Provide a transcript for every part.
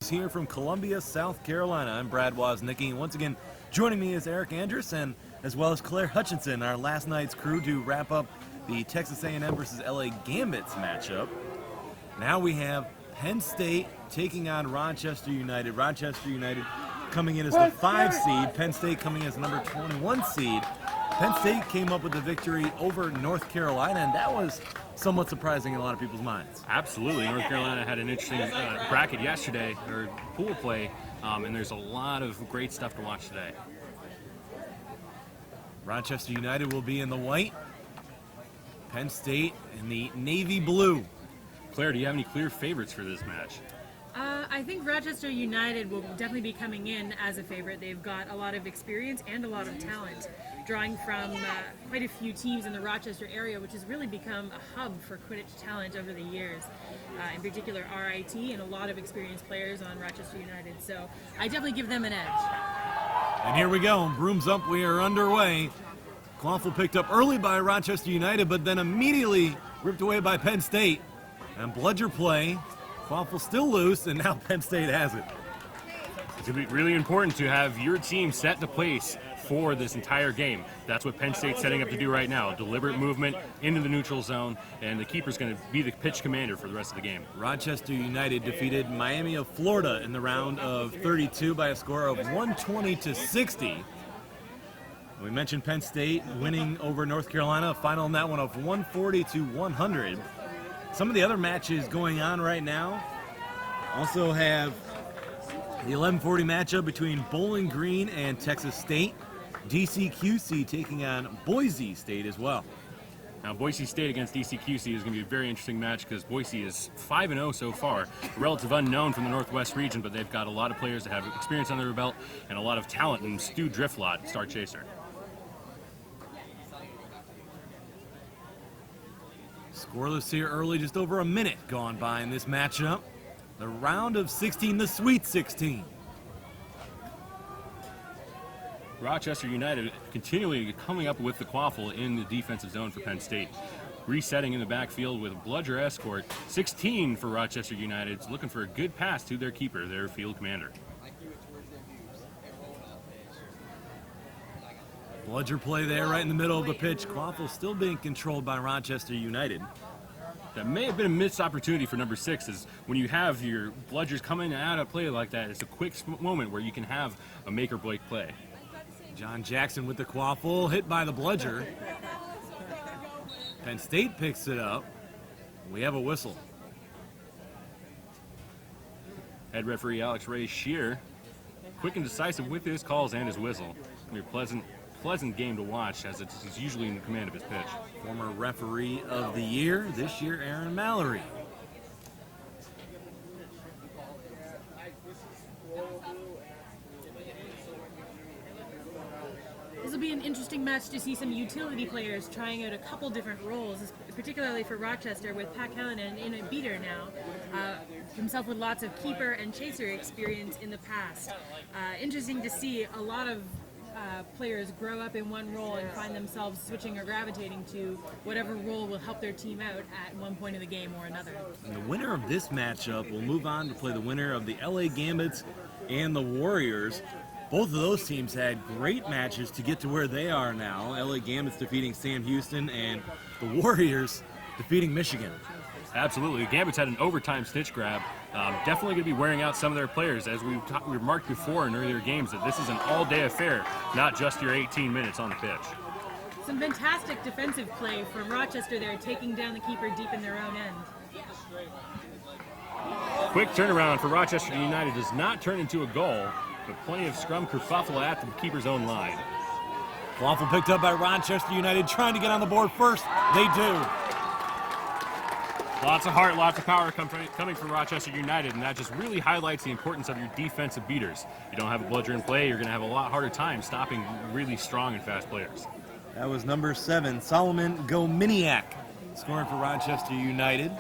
here from Columbia, South Carolina. I'm Brad Woznicki, and once again, joining me is Eric Anderson, as well as Clare Hutchinson, our last night's crew, to wrap up the Texas A&M versus LA Gambits matchup. Now we have Penn State taking on Rochester United. Rochester United coming in as the 5 seed, Penn State coming as number 21 seed. Penn State came up with the victory over North Carolina, and that was somewhat surprising in a lot of people's minds. Absolutely. North Carolina had an interesting bracket yesterday, or pool play, and there's a lot of great stuff to watch today. Rochester United will be in the white, Penn State in the navy blue. Claire, do you have any clear favorites for this match? I think Rochester United will definitely be coming in as a favorite. They've got a lot of experience and a lot of talent, drawing from quite a few teams in the Rochester area, which has really become a hub for Quidditch talent over the years. In particular, RIT and a lot of experienced players on Rochester United. So I definitely give them an edge. And here we go. Brooms up. We are underway. Quaffle picked up early by Rochester United, but then immediately ripped away by Penn State. And bludger play. Quaffle still loose, and now Penn State has it. It's going to be really important to have your team set the pace for this entire game. That's what Penn State's setting up to do right now. Deliberate movement into the neutral zone, and the keeper's going to be the pitch commander for the rest of the game. Rochester United defeated Miami of Florida in the round of 32 by a score of 120-60. We mentioned Penn State winning over North Carolina, a final in that one of 140-100. Some of the other matches going on right now also have the 11:40 matchup between Bowling Green and Texas State. DCQC taking on Boise State as well. Now, Boise State against DCQC is going to be a very interesting match because Boise is 5-0 so far, a relative unknown from the Northwest region, but they've got a lot of players that have experience under their belt and a lot of talent in Stu Driftlot, star chaser. Scoreless here early, just over a minute gone by in this matchup. The round of 16, the Sweet 16. Rochester United continually coming up with the quaffle in the defensive zone for Penn State. Resetting in the backfield with a bludger escort. 16 for Rochester United, looking for a good pass to their keeper, their field commander. Bludger play there right in the middle of the pitch. Quaffle still being controlled by Rochester United. That may have been a missed opportunity for number 6, is when you have your bludgers coming out of play like that, it's a quick moment where you can have a make or break play. John Jackson with the quaffle, hit by the bludger. Penn State picks it up. We have a whistle. Head referee Alex Ray Scheer, quick and decisive with his calls and his whistle. It's going to be a pleasant game to watch, as he's usually in command of his pitch. Former referee of the year, this year Aaron Mallory. This will be an interesting match to see some utility players trying out a couple different roles, particularly for Rochester with Pat Callanan in a beater now, himself with lots of keeper and chaser experience in the past. Interesting to see a lot of players grow up in one role and find themselves switching or gravitating to whatever role will help their team out at one point in the game or another. And the winner of this matchup will move on to play the winner of the LA Gambits and the Warriors. Both of those teams had great matches to get to where they are now. LA Gambits defeating Sam Houston and the Warriors defeating Michigan. Absolutely. The Gambits had an overtime snitch grab. Definitely going to be wearing out some of their players. As we remarked before in earlier games, that this is an all-day affair, not just your 18 minutes on the pitch. Some fantastic defensive play from Rochester there, taking down the keeper deep in their own end. Quick turnaround for Rochester United does not turn into a goal, but plenty of scrum kerfuffle at the keeper's own line. Quaffle picked up by Rochester United, trying to get on the board first. They do. Lots of heart, lots of power coming from Rochester United, and that just really highlights the importance of your defensive beaters. If you don't have a bludger in play, you're going to have a lot harder time stopping really strong and fast players. That was number 7, Solomon Gominiak, scoring for Rochester United.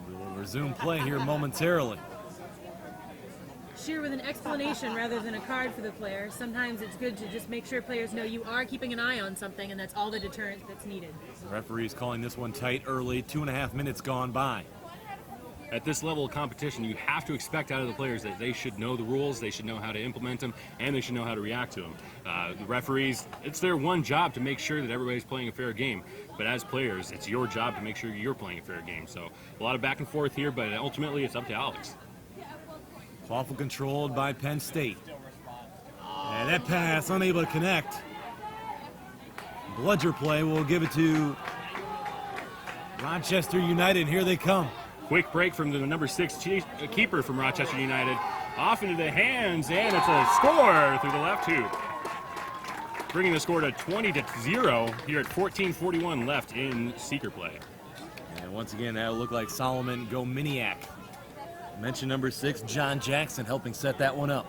We will resume play here momentarily. Scheer with an explanation rather than a card for the player. Sometimes it's good to just make sure players know you are keeping an eye on something, and that's all the deterrent that's needed. The referee's calling this one tight early, 2.5 minutes gone by. At this level of competition, you have to expect out of the players that they should know the rules, they should know how to implement them, and they should know how to react to them. The referees, it's their one job to make sure that everybody's playing a fair game. But as players, it's your job to make sure you're playing a fair game. So a lot of back and forth here, but ultimately it's up to Alex. Quaffle controlled by Penn State. And that pass unable to connect. Bludger play will give it to Rochester United. Here they come. Quick break from the number 6 keeper from Rochester United. Off into the hands, and it's a score through the left hoop. Bringing the score to 20-0 here at 14:41 left in seeker play. And once again, that'll look like Solomon Gominiak. Mention number 6, John Jackson, helping set that one up.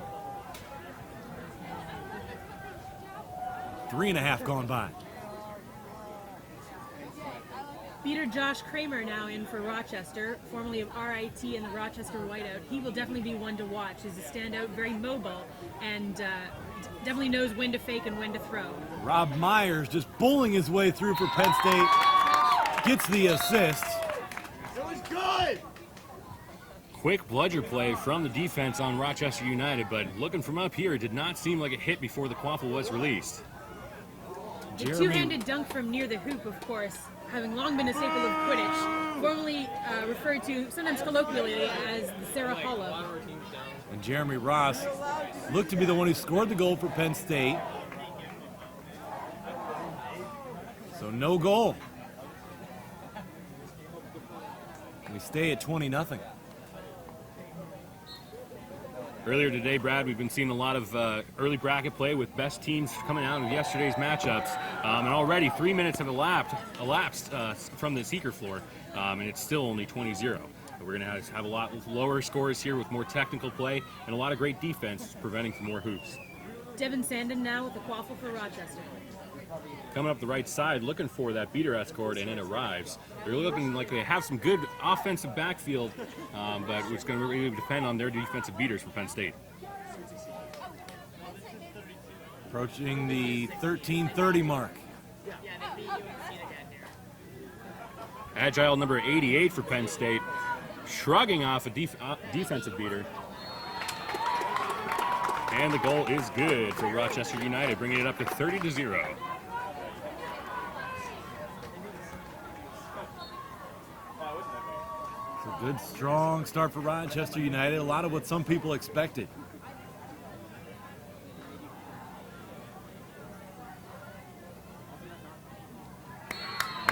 3.5 gone by. Beater Josh Kramer now in for Rochester, formerly of RIT and the Rochester Whiteout. He will definitely be one to watch. He's a standout, very mobile, and definitely knows when to fake and when to throw. Rob Myers just bowling his way through for Penn State. Gets the assist. It was good! Quick bludger play from the defense on Rochester United, but looking from up here, it did not seem like it hit before the quaffle was released. The two-handed dunk from near the hoop, of course, having long been a staple of Quidditch, formerly referred to, sometimes colloquially, as the Sarah Hollow. And Jeremy Ross looked to be the one who scored the goal for Penn State. So no goal. We stay at 20-0. Earlier today, Brad, we've been seeing a lot of early bracket play with best teams coming out of yesterday's matchups. And already 3 minutes have elapsed from the seeker floor, and it's still only 20-0. We're going to have a lot lower scores here with more technical play and a lot of great defense preventing for more hoops. Devin Sandin now with the quaffle for Rochester. Coming up the right side, looking for that beater escort, and it arrives. They're looking like they have some good offensive backfield, but it's going to really depend on their defensive beaters for Penn State. Approaching the 13:30 mark. Agile number 88 for Penn State, shrugging off a defensive beater. And the goal is good for Rochester United, bringing it up to 30-0. It's a good, strong start for Rochester United. A lot of what some people expected.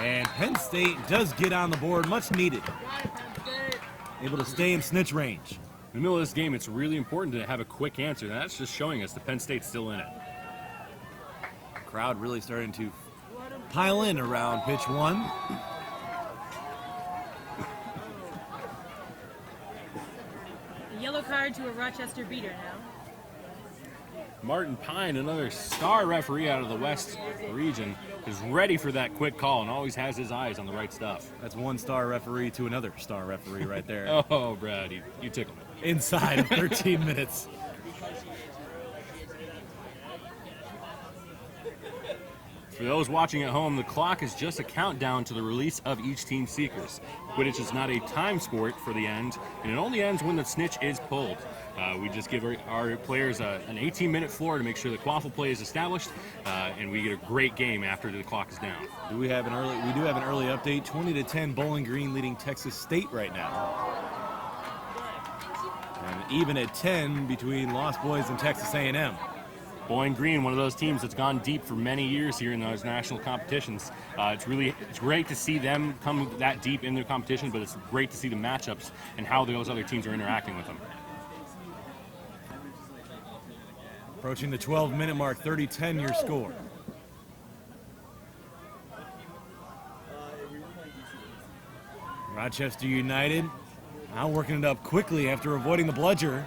And Penn State does get on the board, much needed. Able to stay in snitch range. In the middle of this game, it's really important to have a quick answer, and that's just showing us that Penn State's still in it. Crowd really starting to pile in around pitch one. A yellow card to a Rochester beater now. Martin Pine, another star referee out of the West region, is ready for that quick call and always has his eyes on the right stuff. That's one star referee to another star referee right there. Oh, Brad, you tickle me. Inside of 13 minutes. For those watching at home, the clock is just a countdown to the release of each team's seekers. Quidditch is not a time sport for the end, and it only ends when the snitch is pulled. We just give our players an 18-minute floor to make sure the quaffle play is established, and we get a great game after the clock is down. We do have an early update. 20-10 Bowling Green leading Texas State right now. And even at 10 between Lost Boys and Texas A&M. Bowling Green, one of those teams that's gone deep for many years here in those national competitions. It's great to see them come that deep in their competition, but it's great to see the matchups and how those other teams are interacting with them. Approaching the 12-minute mark, 30-10 your score. Rochester United now working it up quickly after avoiding the bludger.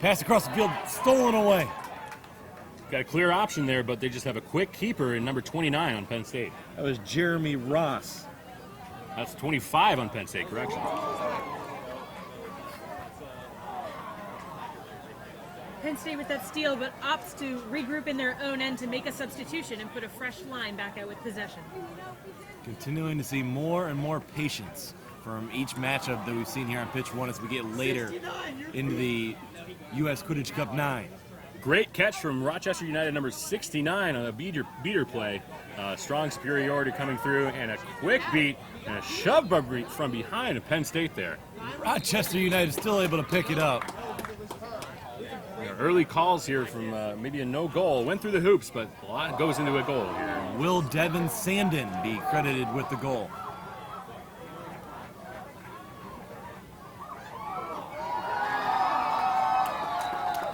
Pass across the field, stolen away. Got a clear option there, but they just have a quick keeper in number 29 on Penn State. That was Jeremy Ross. That's 25 on Penn State, correction. Penn State with that steal, but opts to regroup in their own end to make a substitution and put a fresh line back out with possession. Continuing to see more and more patience from each matchup that we've seen here on pitch one as we get later into the U.S. Quidditch Cup 9. Great catch from Rochester United, number 69 on a beater play. Strong superiority coming through, and a quick beat and a shove from behind of Penn State there. Rochester United still able to pick it up. Early calls here from maybe a no goal. Went through the hoops, but a lot goes into a goal here. Will Devin Sandin be credited with the goal?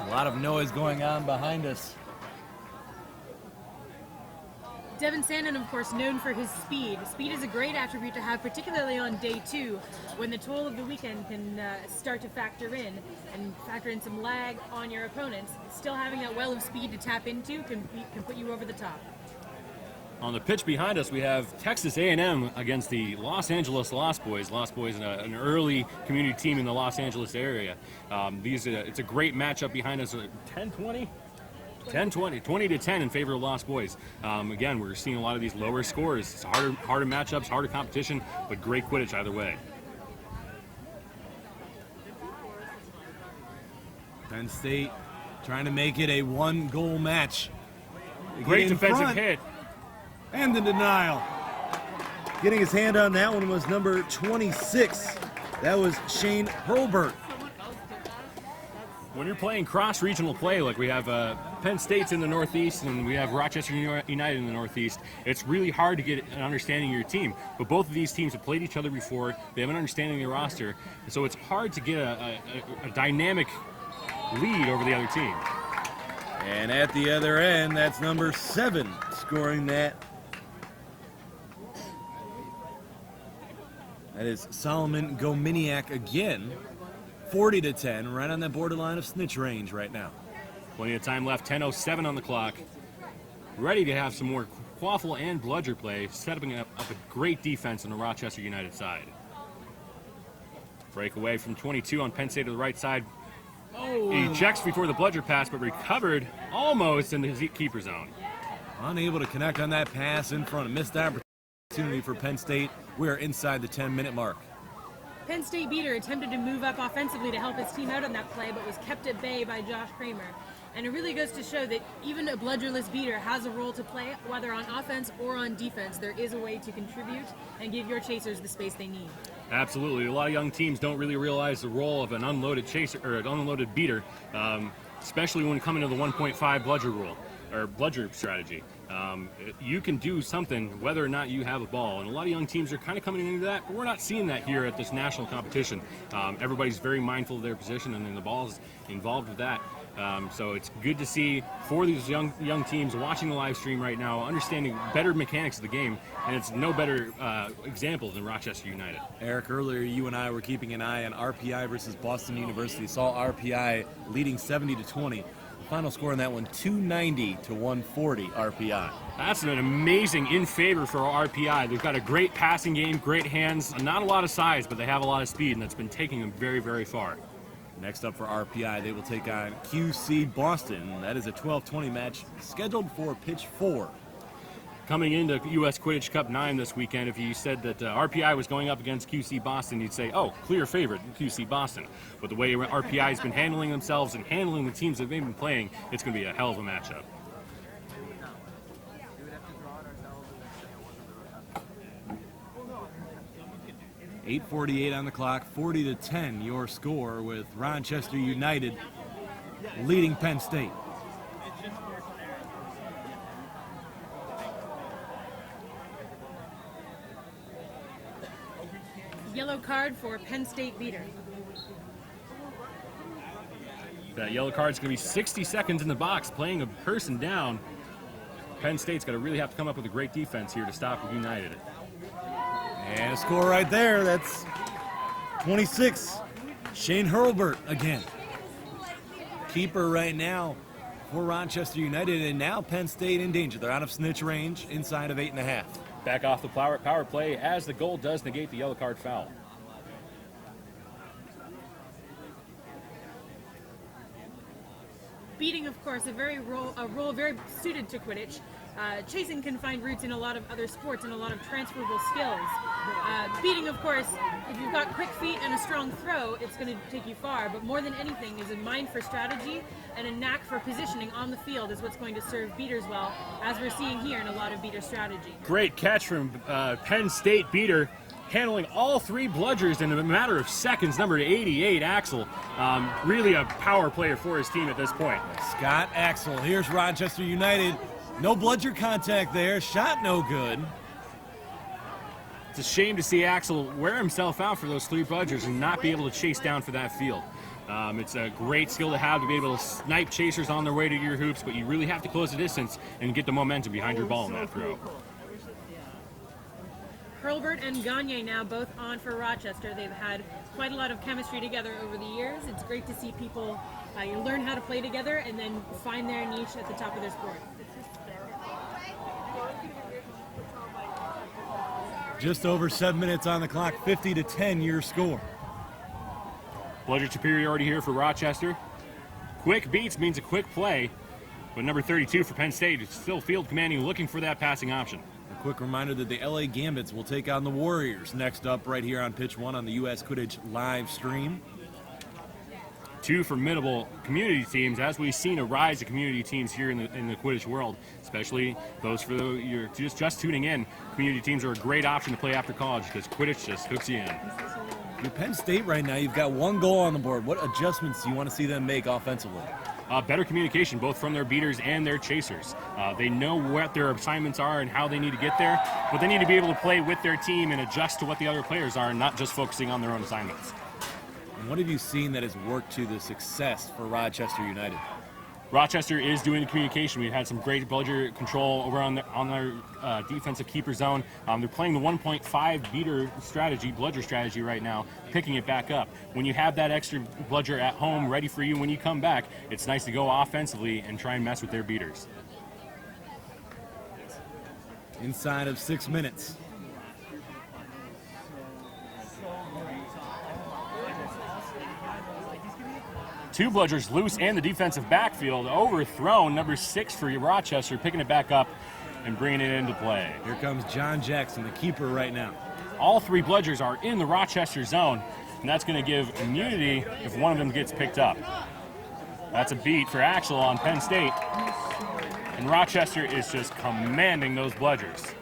A lot of noise going on behind us. Devin Sandin, of course, known for his speed. Speed is a great attribute to have, particularly on day two, when the toll of the weekend can start to factor in some lag on your opponents. Still having that well of speed to tap into can put you over the top. On the pitch behind us, we have Texas A&M against the Los Angeles Lost Boys. Lost Boys, an early community team in the Los Angeles area. It's a great matchup behind us. 10-20? 10-20, 20-10 in favor of Lost Boys. Again, we're seeing a lot of these lower scores. It's harder matchups, harder competition, but great Quidditch either way. Penn State trying to make it a one-goal match. Great defensive hit. And the denial. Getting his hand on that one was number 26. That was Shane Hurlbert. When you're playing cross-regional play, like we have Penn State's in the Northeast and we have Rochester United in the Northeast, it's really hard to get an understanding of your team. But both of these teams have played each other before. They have an understanding of their roster. So it's hard to get a dynamic lead over the other team. And at the other end, that's number 7 scoring that. That is Solomon Gominiak again. 40-10, right on that borderline of snitch range right now. Plenty of time left, 10:07 on the clock. Ready to have some more quaffle and bludger play, setting up a great defense on the Rochester United side. Breakaway from 22 on Penn State to the right side. Oh. He checks before the bludger pass, but recovered almost in the keeper zone. Unable to connect on that pass in front. Missed opportunity for Penn State. We're inside the 10-minute mark. Penn State beater attempted to move up offensively to help his team out on that play, but was kept at bay by Josh Kramer. And it really goes to show that even a bludgerless beater has a role to play, whether on offense or on defense. There is a way to contribute and give your chasers the space they need. Absolutely. A lot of young teams don't really realize the role of an unloaded chaser or an unloaded beater, especially when coming to the 1.5 bludger rule or bludger strategy. You can do something whether or not you have a ball, and a lot of young teams are kind of coming into that, but we're not seeing that here at this national competition. Everybody's very mindful of their position, and then the ball is involved with that. So it's good to see for these young teams watching the live stream right now, understanding better mechanics of the game, and it's no better example than Rochester United. Eric, earlier you and I were keeping an eye on RPI versus Boston University. Saw RPI leading 70-20. Final score on that one, 290-140 RPI. That's an amazing in favor for RPI. They've got a great passing game, great hands, not a lot of size, but they have a lot of speed, and that's been taking them very, very far. Next up for RPI, they will take on QC Boston. That is a 12-20 match scheduled for pitch 4. Coming into U.S. Quidditch Cup 9 this weekend, if you said that RPI was going up against QC Boston, you'd say, oh, clear favorite, QC Boston. But the way RPI has been handling themselves and handling the teams that they've been playing, it's going to be a hell of a matchup. .8:48 on the clock, 40-10 your score with Rochester United leading Penn State. Yellow card for Penn State beater. That yellow card's going to be 60 seconds in the box, playing a person down. Penn State's going to really have to come up with a great defense here to stop United. And a score right there, that's 26. Shane Hurlbert again. Keeper right now for Rochester United, and now Penn State in danger. They're out of snitch range, inside of 8.5. Back off the power play as the goal does negate the yellow card foul. beating, of course, a role very suited to Quidditch. Chasing can find roots in a lot of other sports and a lot of transferable skills. Beating, of course, if you've got quick feet and a strong throw, it's going to take you far. But more than anything is a mind for strategy and a knack for positioning on the field is what's going to serve beaters well, as we're seeing here in a lot of beater strategy. Great catch from Penn State beater, handling all 3 bludgers in a matter of seconds. Number 88, Axel, really a power player for his team at this point. Scott Axel. Here's Rochester United. No bludger contact there. Shot no good. It's a shame to see Axel wear himself out for those 3 bludgers and not be able to chase down for that field. It's a great skill to have to be able to snipe chasers on their way to your hoops, but you really have to close the distance and get the momentum behind your ball in that throw. Hurlbert and Gagne now both on for Rochester. They've had quite a lot of chemistry together over the years. It's great to see people learn how to play together and then find their niche at the top of their sport. Just over 7 minutes on the clock, 50-10 your score. Bludger superiority here for Rochester. Quick beats means a quick play, but number 32 for Penn State is still field commanding, looking for that passing option. A quick reminder that the LA Gambits will take on the Warriors next up right here on Pitch 1 on the U.S. Quidditch live stream. 2 formidable community teams, as we've seen a rise of community teams here in the Quidditch world, especially those for you're just tuning in. Community teams are a great option to play after college because Quidditch just hooks you in. You're Penn State right now. You've got 1 goal on the board. What adjustments do you want to see them make offensively? Better communication, both from their beaters and their chasers. They know what their assignments are and how they need to get there, but they need to be able to play with their team and adjust to what the other players are and not just focusing on their own assignments. And what have you seen that has worked to the success for Rochester United? Rochester is doing the communication. We've had some great bludger control over on their defensive keeper zone. They're playing the 1.5 beater strategy, bludger strategy right now, picking it back up. When you have that extra bludger at home ready for you when you come back, it's nice to go offensively and try and mess with their beaters. Inside of 6 minutes. Two bludgers loose and the defensive backfield overthrown. Number 6 for Rochester, picking it back up and bringing it into play. Here comes John Jackson, the keeper right now. All 3 bludgers are in the Rochester zone, and that's going to give immunity if one of them gets picked up. That's a beat for Axel on Penn State, and Rochester is just commanding those bludgers.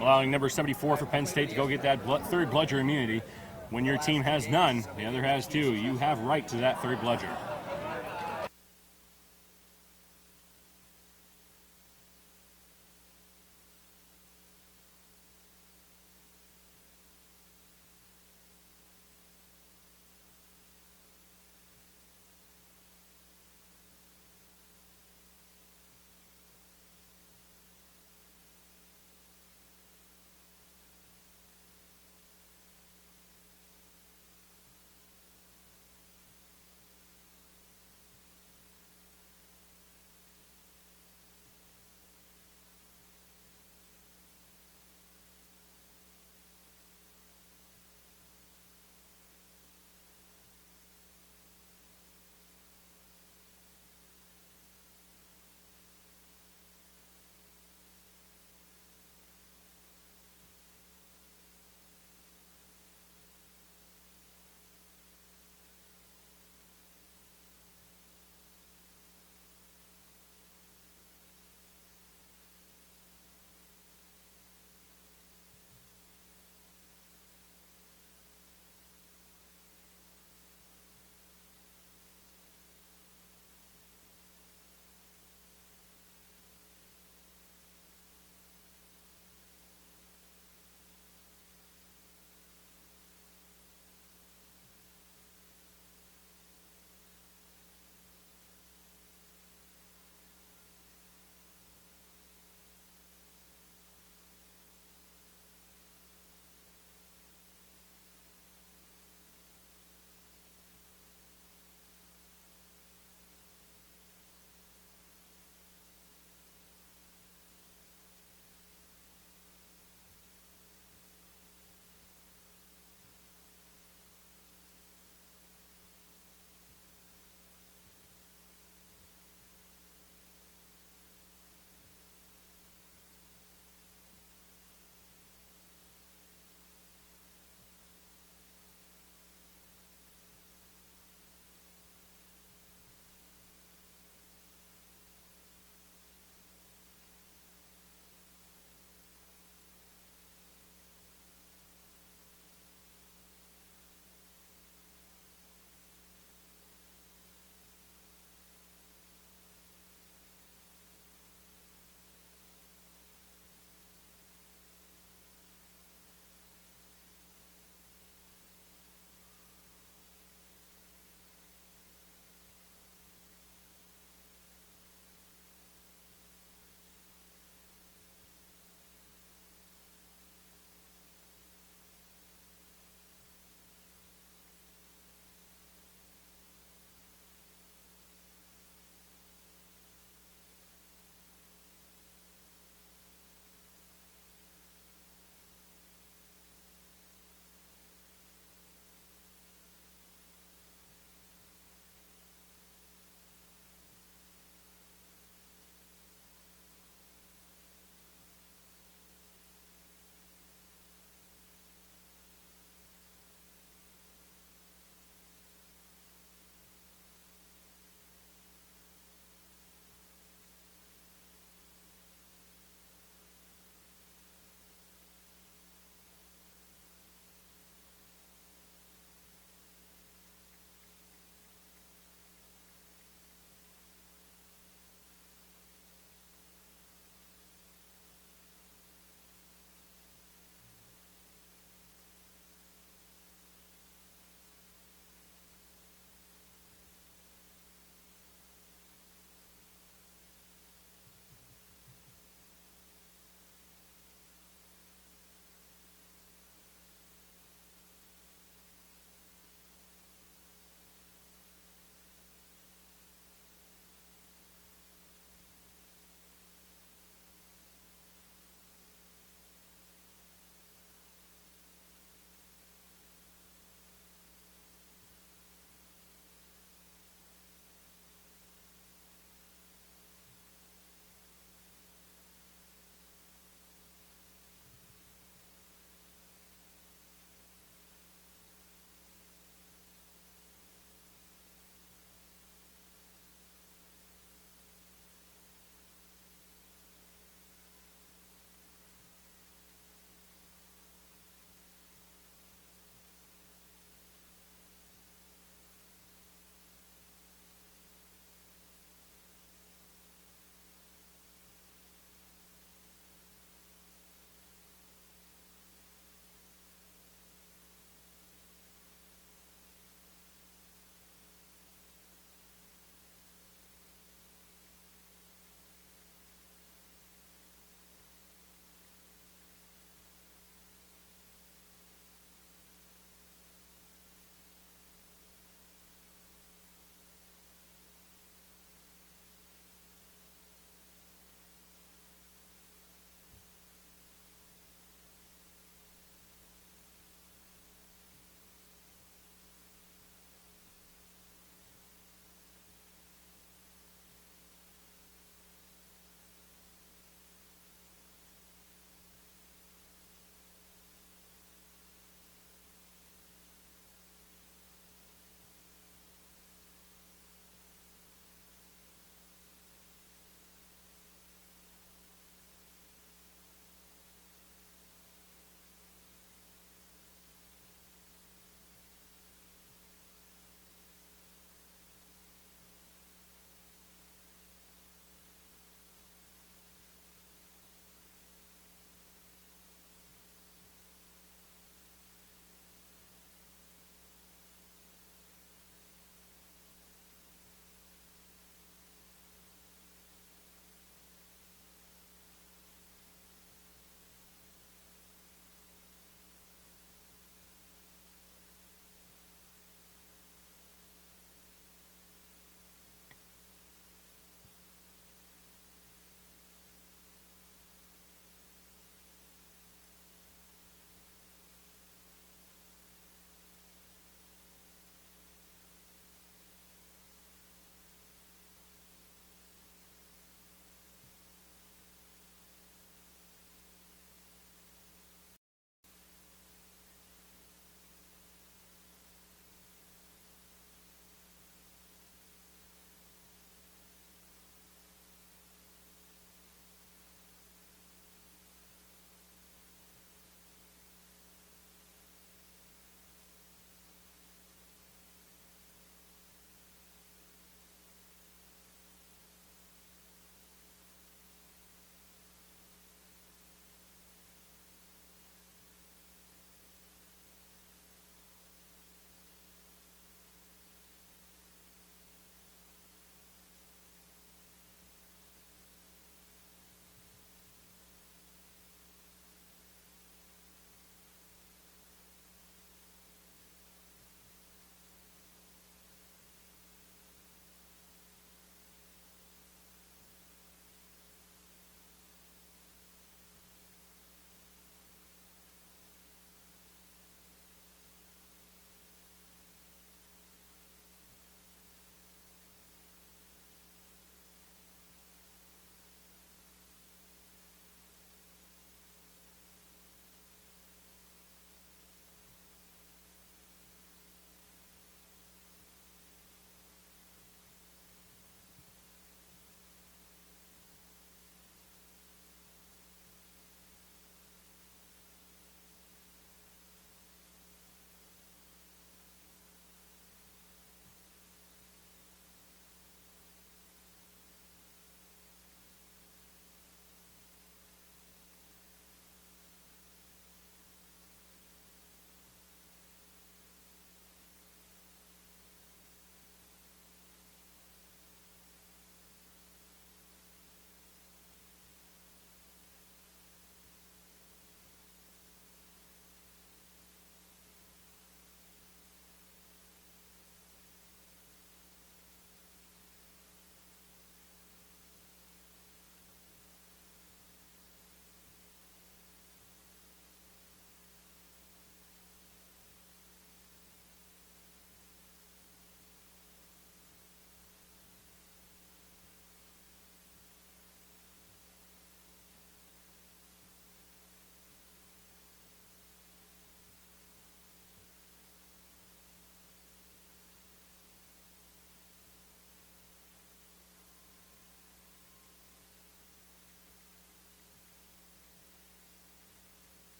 Allowing number 74 for Penn State to go get that 3rd bludger immunity. When your team has none, the other has 2. You have right to that 3rd bludger.